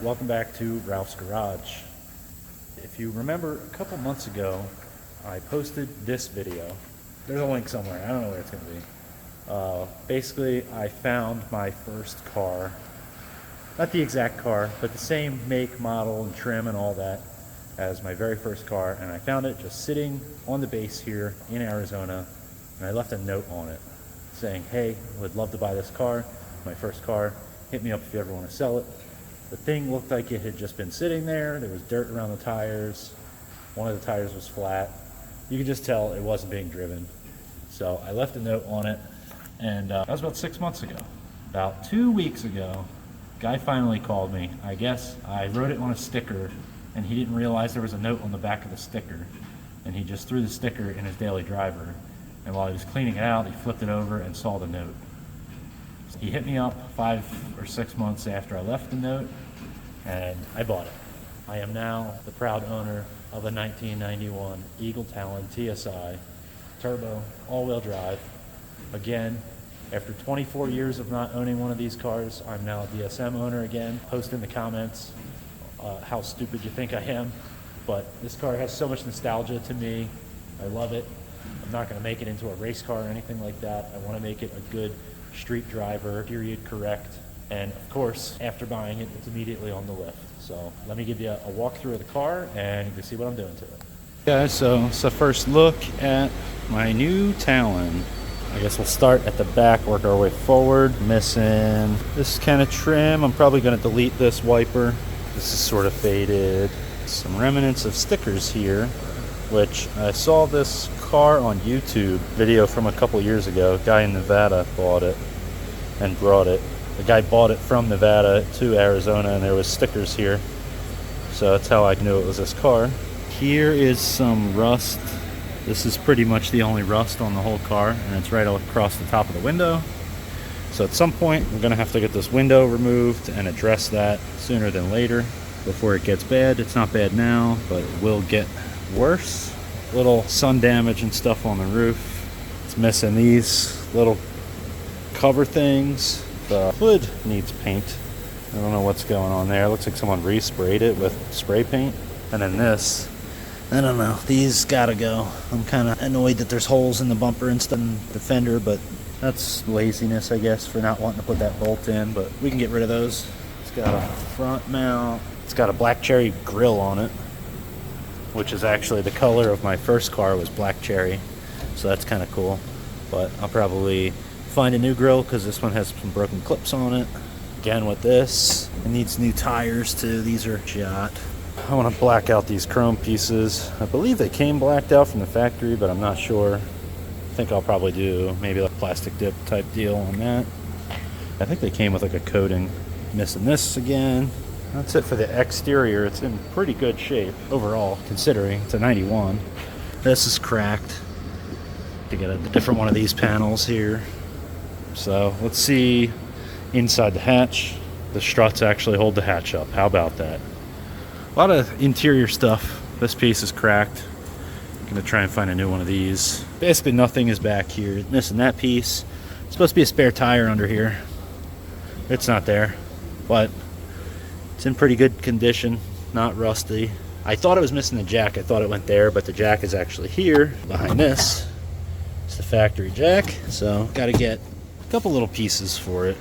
welcome back to Ralph's Garage. If you remember a couple months ago, I posted this video. There's a link somewhere, I don't know where it's going to be. Basically, I found my first car. Not the exact car, but the same make, model, and trim and all that as my very first car. And I found it just sitting on the base here in Arizona. And I left a note on it saying, hey, would love to buy this car, my first car. Hit me up if you ever want to sell it. The thing looked like it had just been sitting there. There was dirt around the tires. One of the tires was flat. You could just tell it wasn't being driven. So I left a note on it, and that was about 6 months ago. About 2 weeks ago, guy finally called me. I guess I wrote it on a sticker, and he didn't realize there was a note on the back of the sticker. And he just threw the sticker in his daily driver. And while he was cleaning it out, he flipped it over and saw the note. He hit me up 5 or 6 months after I left the note, and I bought it. I am now the proud owner of a 1991 Eagle Talon TSI turbo all-wheel drive. Again, after 24 years of not owning one of these cars, I'm now a DSM owner again. Post in the comments how stupid you think I am, but this car has so much nostalgia to me. I love it. I'm not going to make it into a race car or anything like that. I want to make it a good street driver, period correct. And of course, after buying it, it's immediately on the lift. So let me give you a walkthrough of the car and you can see what I'm doing to it. Yeah, so it's the first look at my new Talon. I guess we'll start at the back, work our way forward. Missing this kind of trim. I'm probably going to delete this wiper. This is sort of faded. Some remnants of stickers here, which I saw this car on YouTube video from a couple years ago. A guy in Nevada bought it and brought it. The guy bought it from Nevada to Arizona, and there was stickers here, so that's how I knew it was this car. Here is some rust. This is pretty much the only rust on the whole car, and it's right across the top of the window. So at some point we're gonna have to get this window removed and address that sooner than later before it gets bad. It's not bad now, but it will get worse. Little sun damage and stuff on the roof. It's missing these little cover things. The hood needs paint. I don't know what's going on there. It looks like someone resprayed it with spray paint. And then this, I don't know, these gotta go. I'm kind of annoyed that there's holes in the bumper and stuff in the fender, but that's laziness, I guess, for not wanting to put that bolt in, but we can get rid of those. It's got a front mount. It's got a black cherry grill on it, which is actually the color of my first car was black cherry, so that's kind of cool. But I'll probably find a new grill because this one has some broken clips on it. Again with this, it needs new tires too. These are shot. I want to black out these chrome pieces. I believe they came blacked out from the factory, but I'm not sure. I think I'll probably do maybe like a plastic dip type deal on that. I think they came with like a coating. Missing this again. That's it for the exterior. It's in pretty good shape overall, considering it's a 91. This is cracked. To get a different one of these panels here. So let's see inside the hatch. The struts actually hold the hatch up. How about that? A lot of interior stuff. This piece is cracked. I'm gonna try and find a new one of these. Basically nothing is back here. Missing that piece. It's supposed to be a spare tire under here. It's not there, but it's in pretty good condition, not rusty. I thought it was missing the jack. I thought it went there, but the jack is actually here behind this. It's the factory jack, so got to get a couple little pieces for it.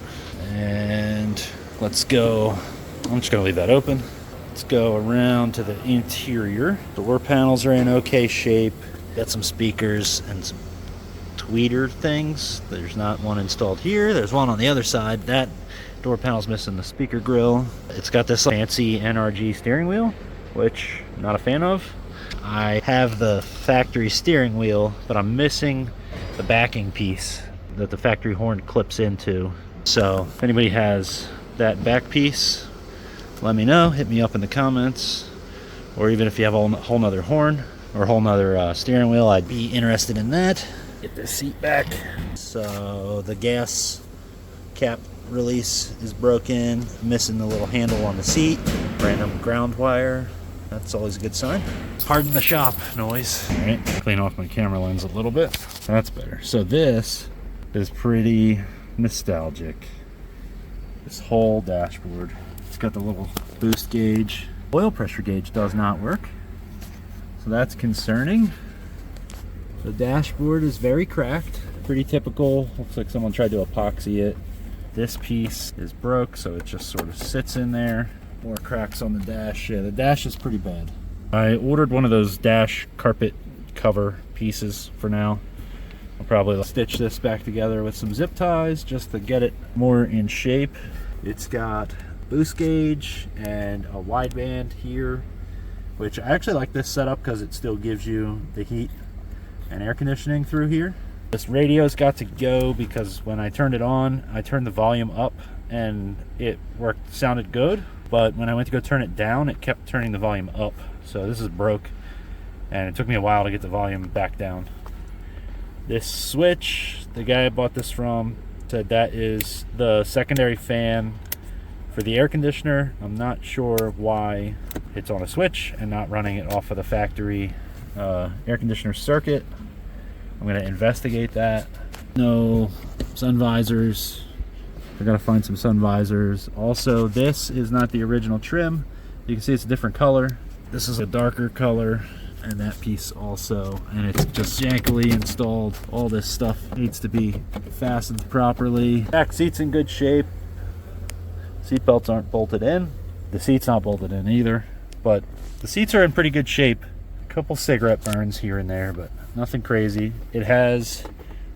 And let's go. I'm just gonna leave that open. Let's go around to the interior. The door panels are in okay shape. Got some speakers and some tweeter things. There's not one installed here. There's one on the other side. That door panel's missing the speaker grill. It's got this fancy NRG steering wheel, which I'm not a fan of. I have the factory steering wheel, but I'm missing the backing piece that the factory horn clips into. So if anybody has that back piece, let me know. Hit me up in the comments. Or even if you have a whole nother horn or a whole nother steering wheel, I'd be interested in that. Get this seat back. So the gas cap release is broken, missing the little handle on the seat, random ground wire. That's always a good sign. Pardon the shop noise. All right, clean off my camera lens a little bit. That's better. So this is pretty nostalgic. This whole dashboard. It's got the little boost gauge. Oil pressure gauge does not work, so that's concerning. The dashboard is very cracked, pretty typical. Looks like someone tried to epoxy it. This piece is broke, so it just sort of sits in there. More cracks on the dash. Yeah, the dash is pretty bad. I ordered one of those dash carpet cover pieces for now. I'll probably stitch this back together with some zip ties just to get it more in shape. It's got boost gauge and a wideband here, which I actually like this setup because it still gives you the heat and air conditioning through here. This radio's got to go because when I turned it on, I turned the volume up and it sounded good, but when I went to go turn it down, it kept turning the volume up. So this is broke, and it took me a while to get the volume back down. This switch, the guy I bought this from said that is the secondary fan for the air conditioner. I'm not sure why it's on a switch and not running it off of the factory air conditioner circuit. I'm going to investigate that. No sun visors. I got to find some sun visors. Also, this is not the original trim. You can see it's a different color. This is a darker color, and that piece also, and it's just jankily installed. All this stuff needs to be fastened properly. Back seat's in good shape. Seat belts aren't bolted in. The seat's not bolted in either, but the seats are in pretty good shape. A couple cigarette burns here and there, but nothing crazy. It has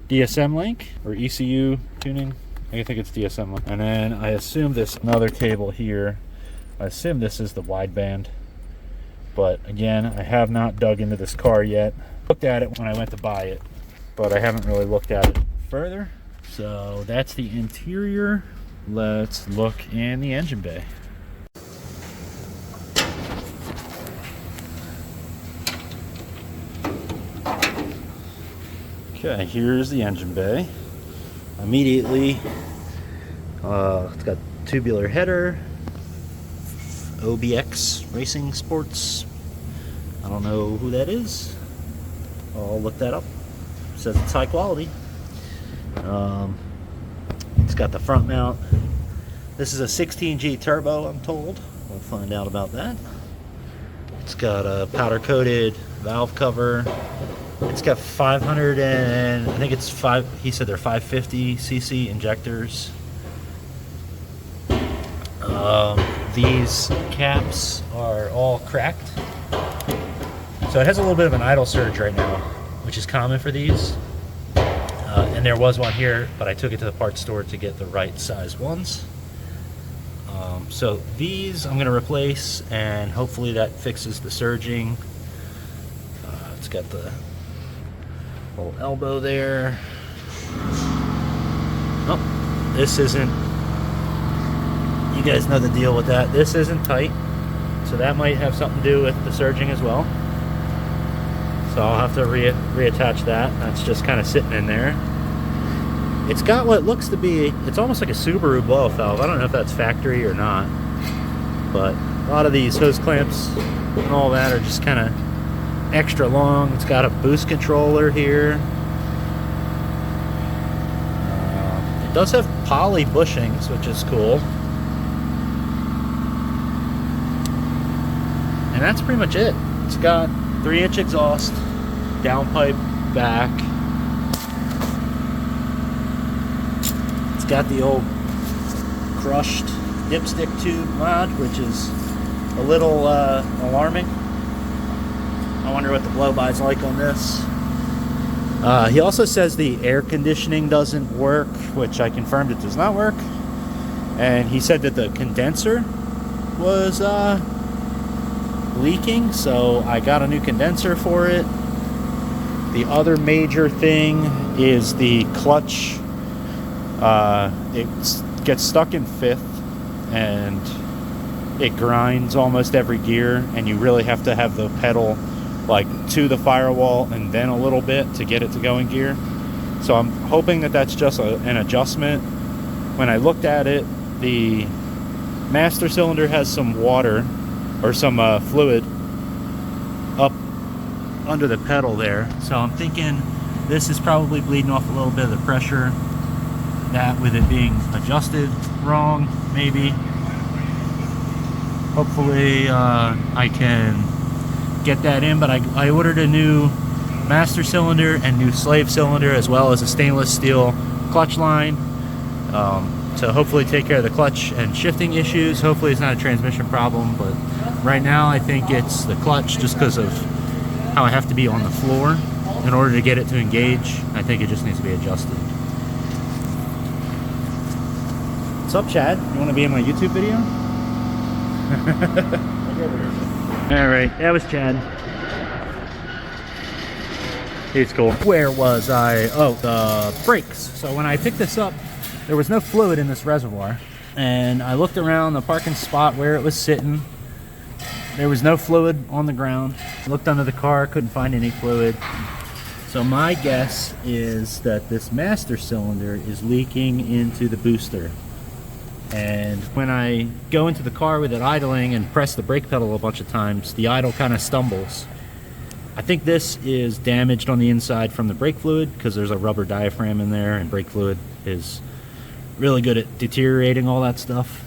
DSM link or ECU tuning. I think it's DSM link. And then I assume this another cable here. I assume this is the wideband. But again, I have not dug into this car yet. Looked at it when I went to buy it, but I haven't really looked at it further. So that's the interior. Let's look in the engine bay. Okay, here's the engine bay. Immediately, it's got tubular header, OBX Racing Sports. I don't know who that is. I'll look that up. It says it's high quality. It's got the front mount. This is a 16G turbo, I'm told. We'll find out about that. It's got a powder coated valve cover. It's got 500 and I think it's he said they're 550 cc injectors. These caps are all cracked. So it has a little bit of an idle surge right now, which is common for these. And there was one here, but I took it to the parts store to get the right size ones. So these I'm going to replace, and hopefully that fixes the surging. It's got the little elbow there. Oh, this isn't, you guys know the deal with that. This isn't tight, so that might have something to do with the surging as well. So I'll have to reattach that. That's just kind of sitting in there. It's got what looks to be, it's almost like a Subaru blow-off valve. I don't know if that's factory or not, but a lot of these hose clamps and all that are just kind of extra long. It's got a boost controller here. It does have poly bushings, which is cool. And that's pretty much it. It's got 3-inch exhaust, downpipe back. It's got the old crushed dipstick tube mod, which is a little alarming. I wonder what the blow-by's like on this. He also says the air conditioning doesn't work, which I confirmed it does not work. And he said that the condenser was leaking, so I got a new condenser for it. The other major thing is the clutch. It gets stuck in fifth and it grinds almost every gear, and you really have to have the pedal like to the firewall and then a little bit to get it to go in gear. So I'm hoping that that's just an adjustment. When I looked at it, the master cylinder has some water or some fluid up under the pedal there, so I'm thinking this is probably bleeding off a little bit of the pressure, that with it being adjusted wrong maybe. Hopefully I can get that in, but I ordered a new master cylinder and new slave cylinder, as well as a stainless steel clutch line to hopefully take care of the clutch and shifting issues. Hopefully it's not a transmission problem, but right now I think it's the clutch, just because of how I have to be on the floor in order to get it to engage. I think it just needs to be adjusted. What's up, Chad? You want to be in my YouTube video? Alright, that was Chad. He's cool. Where was I? Oh, the brakes. So when I picked this up, there was no fluid in this reservoir. And I looked around the parking spot where it was sitting. There was no fluid on the ground. I looked under the car, couldn't find any fluid. So my guess is that this master cylinder is leaking into the booster. And when I go into the car with it idling and press the brake pedal a bunch of times, the idle kind of stumbles. I think this is damaged on the inside from the brake fluid, because there's a rubber diaphragm in there, and brake fluid is really good at deteriorating all that stuff.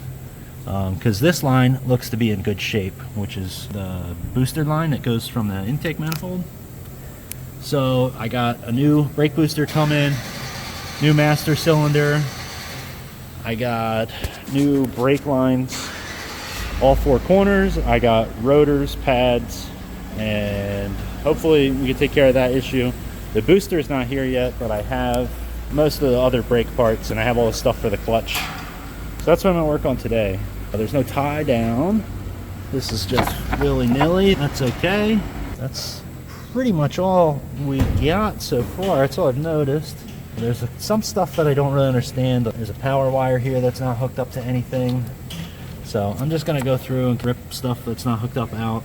Because this line looks to be in good shape, which is the booster line that goes from the intake manifold. So I got a new brake booster coming, new master cylinder. I got new brake lines, all four corners. I got rotors, pads, and hopefully we can take care of that issue. The booster is not here yet, but I have most of the other brake parts, and I have all the stuff for the clutch. So that's what I'm gonna work on today. There's no tie down. This is just willy-nilly. That's okay. That's pretty much all we got so far. That's all I've noticed. There's some stuff that I don't really understand. There's a power wire here that's not hooked up to anything. So I'm just gonna go through and rip stuff that's not hooked up out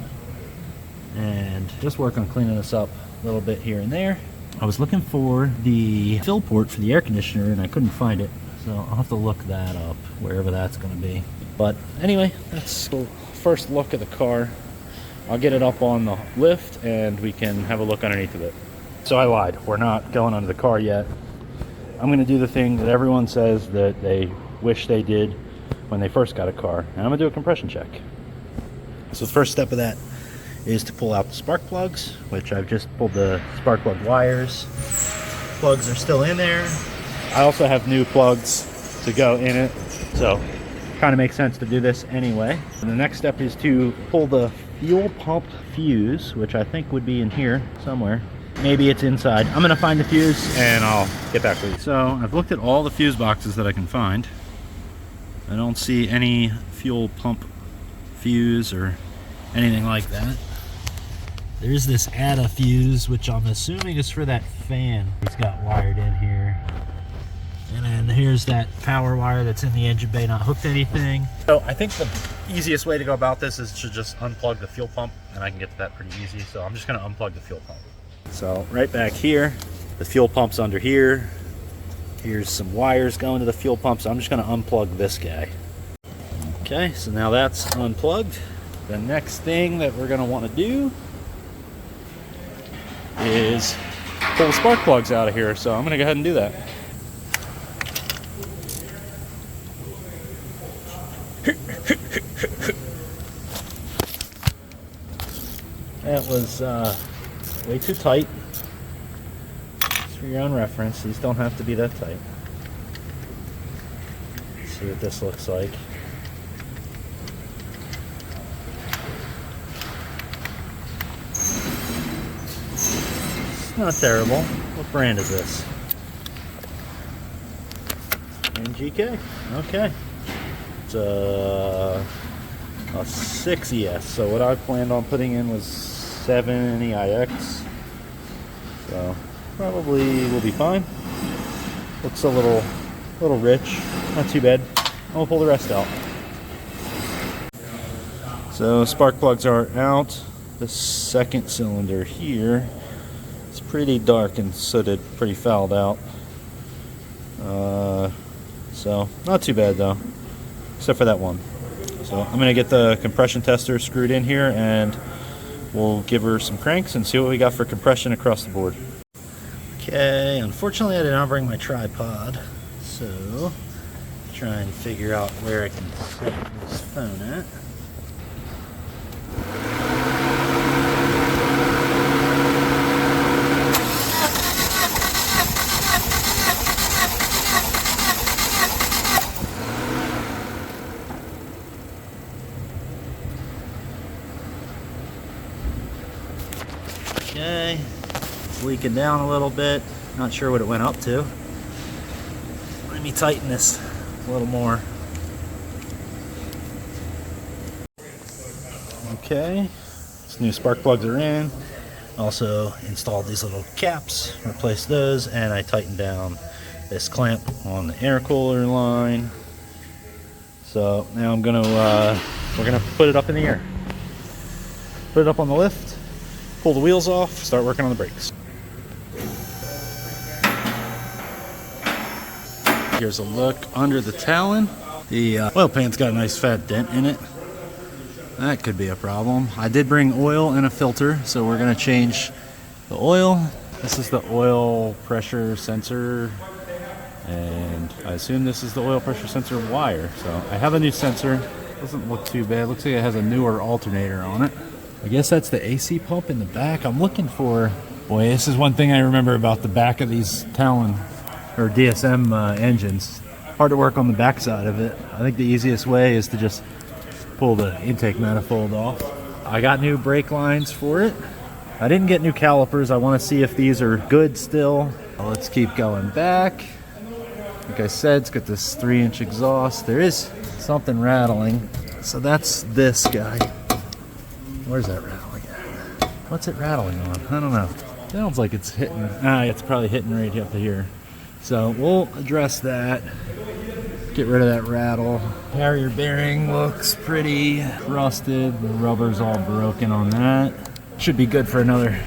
and just work on cleaning this up a little bit here and there. I was looking for the fill port for the air conditioner and I couldn't find it. So I'll have to look that up, wherever that's gonna be. But anyway, that's the first look at the car. I'll get it up on the lift and we can have a look underneath of it. So I lied, we're not going under the car yet. I'm gonna do the thing that everyone says that they wish they did when they first got a car. And I'm gonna do a compression check. So the first step of that is to pull out the spark plugs, which I've just pulled the spark plug wires. Plugs are still in there. I also have new plugs to go in it, so kind of makes sense to do this anyway. And the next step is to pull the fuel pump fuse, which I think would be in here somewhere. Maybe it's inside. I'm gonna find the fuse and I'll get back with you. So I've looked at all the fuse boxes that I can find. I don't see any fuel pump fuse or anything like that. There's this ADA fuse, which I'm assuming is for that fan it's got wired in here. And then here's that power wire that's in the engine bay, not hooked to anything. So I think the easiest way to go about this is to just unplug the fuel pump, and I can get to that pretty easy. So I'm just gonna unplug the fuel pump. So right back here, the fuel pump's under here. Here's some wires going to the fuel pump, so I'm just gonna unplug this guy. Okay, so now that's unplugged. The next thing that we're gonna wanna do is pull the spark plugs out of here. So I'm gonna go ahead and do that. That was way too tight. Just for your own reference, these don't have to be that tight. Let's see what this looks like. It's not terrible. What brand is this? NGK. Okay. It's a 6ES. So what I planned on putting in was 7 EIX. So probably will be fine. Looks a little rich. Not too bad. I'll pull the rest out. So spark plugs are out. The second cylinder here is pretty dark and sooted, pretty fouled out. So not too bad though, except for that one. So I'm gonna get the compression tester screwed in here and we'll give her some cranks and see what we got for compression across the board. Okay, unfortunately I did not bring my tripod, so try and figure out where I can put this phone at. leaking down a little bit. Not sure what it went up to. Let me tighten this a little more. Okay, these new spark plugs are in. Also installed these little caps, replaced those, and I tightened down this clamp on the air cooler line. So now we're gonna put it up in the air. Put it up on the lift, pull the wheels off, start working on the brakes. Here's a look under the Talon. The oil pan's got a nice fat dent in it. That could be a problem. I did bring oil and a filter, so we're gonna change the oil. This is the oil pressure sensor, and I assume this is the oil pressure sensor wire. So I have a new sensor. Doesn't look too bad. Looks like it has a newer alternator on it. I guess that's the AC pump in the back. I'm looking for, boy, this is one thing I remember about the back of these Talon or DSM engines. Hard to work on the back side of it. I think the easiest way is to just pull the intake manifold off. I got new brake lines for it. I didn't get new calipers. I want to see if these are good still. Let's keep going back. Like I said, it's got this 3-inch exhaust. There is something rattling. So that's this guy. Where's that rattling at? What's it rattling on? I don't know. Sounds like it's hitting. It's probably hitting right up here. So we'll address that. Get rid of that rattle. Carrier bearing looks pretty rusted. The rubber's all broken on that. Should be good for another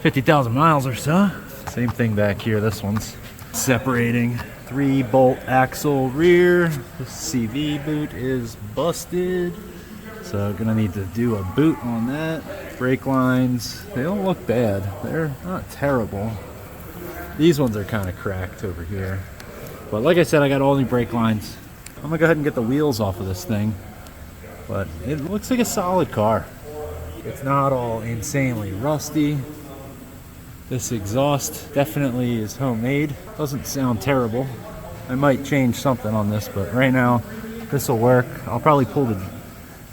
50,000 miles or so. Same thing back here. This one's separating. 3-bolt axle rear. The CV boot is busted. So gonna need to do a boot on that. Brake lines, they don't look bad. They're not terrible. These ones are kind of cracked over here. But like I said, I got all new brake lines. I'm gonna go ahead and get the wheels off of this thing. But it looks like a solid car. It's not all insanely rusty. This exhaust definitely is homemade. Doesn't sound terrible. I might change something on this, but right now this will work. I'll probably pull the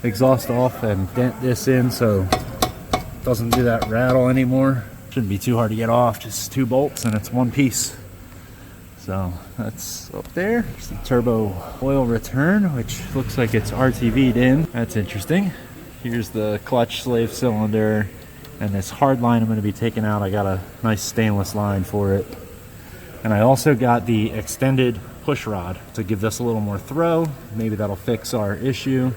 exhaust off and dent this in so it doesn't do that rattle anymore. Shouldn't be too hard to get off, just 2 bolts and it's one piece. So that's up there. There's the turbo oil return, which looks like it's RTV'd in. That's interesting. Here's the clutch slave cylinder, and this hard line I'm going to be taking out. I got a nice stainless line for it. And I also got the extended push rod to give this a little more throw. Maybe that'll fix our issue.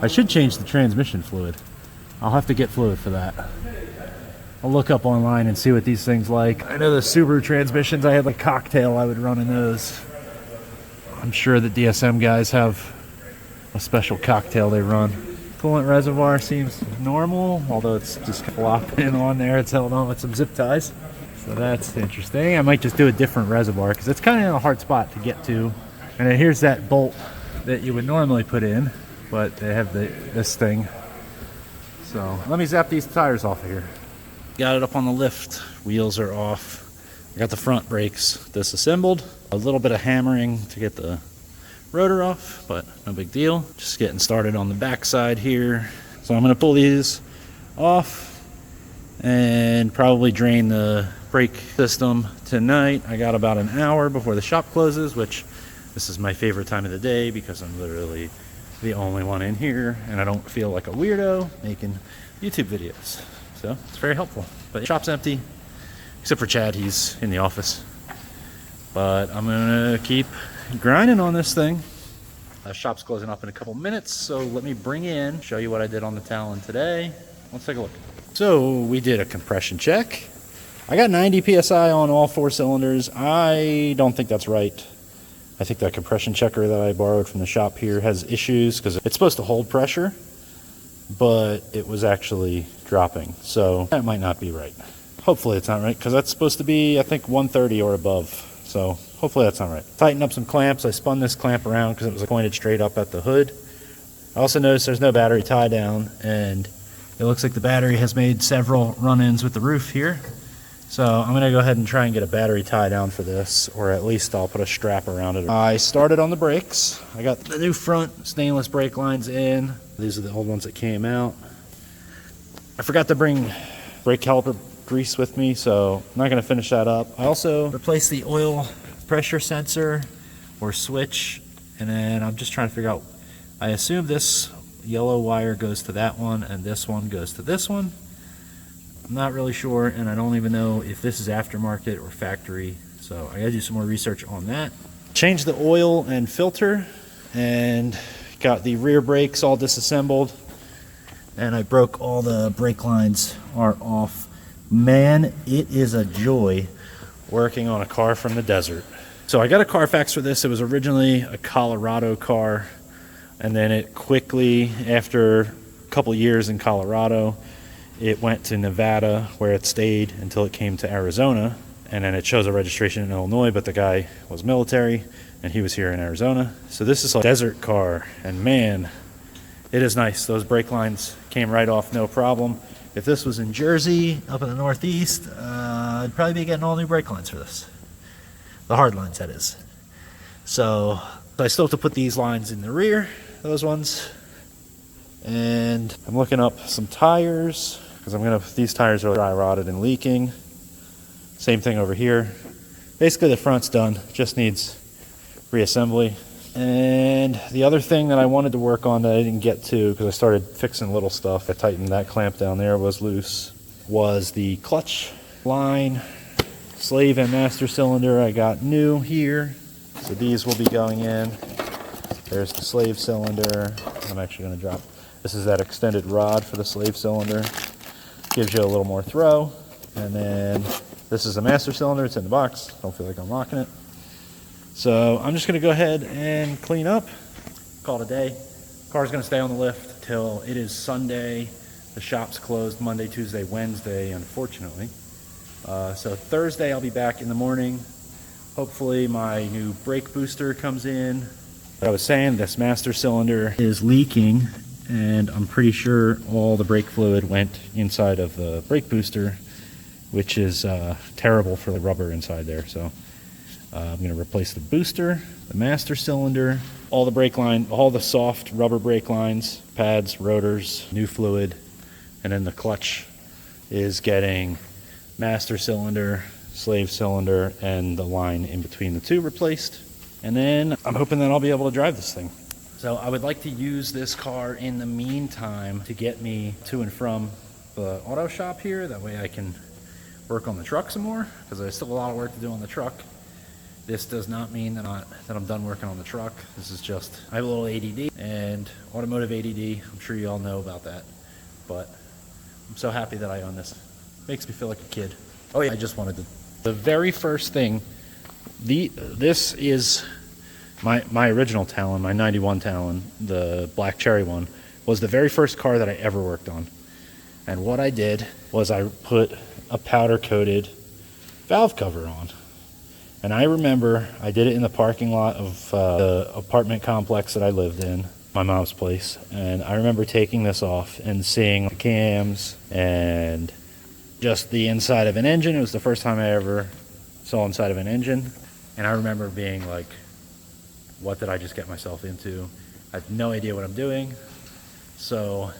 I should change the transmission fluid. I'll have to get fluid for that. I'll look up online and see what these things like. I know the Subaru transmissions, I had like cocktail I would run in those. I'm sure the DSM guys have a special cocktail they run. Coolant reservoir seems normal, although it's just flopping on there. It's held on with some zip ties. So that's interesting. I might just do a different reservoir because it's kind of a hard spot to get to. And then here's that bolt that you would normally put in, but they have this thing. So let me zap these tires off of here. Got it up on the lift. Wheels are off. I got the front brakes disassembled. A little bit of hammering to get the rotor off, but no big deal. Just getting started on the back side here. So I'm going to pull these off and probably drain the brake system tonight. I got about an hour before the shop closes, which this is my favorite time of the day because I'm literally the only one in here and I don't feel like a weirdo making YouTube videos. So it's very helpful. But the shop's empty, except for Chad. He's in the office. But I'm gonna keep grinding on this thing. The shop's closing up in a couple minutes, so let me show you what I did on the Talon today. Let's take a look. So we did a compression check. I got 90 PSI on all 4 cylinders. I don't think that's right. I think that compression checker that I borrowed from the shop here has issues because it's supposed to hold pressure, but it was actually dropping. So that might not be right. Hopefully it's not right because that's supposed to be, I think, 130 or above. So hopefully that's not right. Tighten up some clamps. I spun this clamp around because it was pointed straight up at the hood. I also noticed there's no battery tie down, and it looks like the battery has made several run-ins with the roof here. So I'm going to go ahead and try and get a battery tie down for this, or at least I'll put a strap around it. I started on the brakes. I got the new front stainless brake lines in. These are the old ones that came out. I forgot to bring brake caliper grease with me, so I'm not going to finish that up. I also replaced the oil pressure sensor or switch, and then I'm just trying to figure out, I assume this yellow wire goes to that one and this one goes to this one. I'm not really sure, and I don't even know if this is aftermarket or factory, so I gotta do some more research on that. Changed the oil and filter and got the rear brakes all disassembled, and I broke all the brake lines are off. Man, it is a joy working on a car from the desert. So I got a Carfax for this. It was originally a Colorado car, and then it quickly, after a couple years in Colorado, it went to Nevada, where it stayed until it came to Arizona, and then it shows a registration in Illinois, but the guy was military and he was here in Arizona. So this is a desert car, and man, it is nice. Those brake lines came right off, no problem. If this was in Jersey, up in the Northeast, I'd probably be getting all new brake lines for this. The hard lines, that is. So I still have to put these lines in the rear, those ones. And I'm looking up some tires, because these tires are dry rotted and leaking. Same thing over here. Basically the front's done, just needs reassembly. And the other thing that I wanted to work on that I didn't get to, because I started fixing little stuff, I tightened that clamp down there, was loose, was the clutch line, slave and master cylinder. I got new here, so these will be going in. There's the slave cylinder. I'm actually going to drop. This is that extended rod for the slave cylinder. Gives you a little more throw. And then this is the master cylinder. It's in the box. Don't feel like I'm locking it. So I'm just going to go ahead and clean up. Call it a day. Car's going to stay on the lift till it is Sunday. The shop's closed Monday, Tuesday, Wednesday, unfortunately. So Thursday I'll be back in the morning. Hopefully my new brake booster comes in. I was saying, this master cylinder is leaking, and I'm pretty sure all the brake fluid went inside of the brake booster, which is terrible for the rubber inside there. So I'm going to replace the booster, the master cylinder, all the brake line, all the soft rubber brake lines, pads, rotors, new fluid, and then the clutch is getting master cylinder, slave cylinder, and the line in between the two replaced. And then I'm hoping that I'll be able to drive this thing. So I would like to use this car in the meantime to get me to and from the auto shop here. That way I can work on the truck some more, because there's still a lot of work to do on the truck. This does not mean that I'm done working on the truck. This is just, I have a little ADD, and automotive ADD, I'm sure you all know about that. But I'm so happy that I own this. Makes me feel like a kid. Oh yeah, I just wanted to. The very first thing, this is my original Talon, my 91 Talon, the black cherry one, was the very first car that I ever worked on. And what I did was I put a powder coated valve cover on. And I remember I did it in the parking lot of the apartment complex that I lived in, my mom's place. And I remember taking this off and seeing the cams and just the inside of an engine. It was the first time I ever saw inside of an engine. And I remember being like, what did I just get myself into? I have no idea what I'm doing. So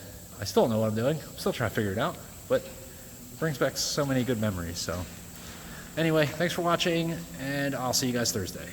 I still don't know what I'm doing. I'm still trying to figure it out, but it brings back so many good memories. So anyway, thanks for watching, and I'll see you guys Thursday.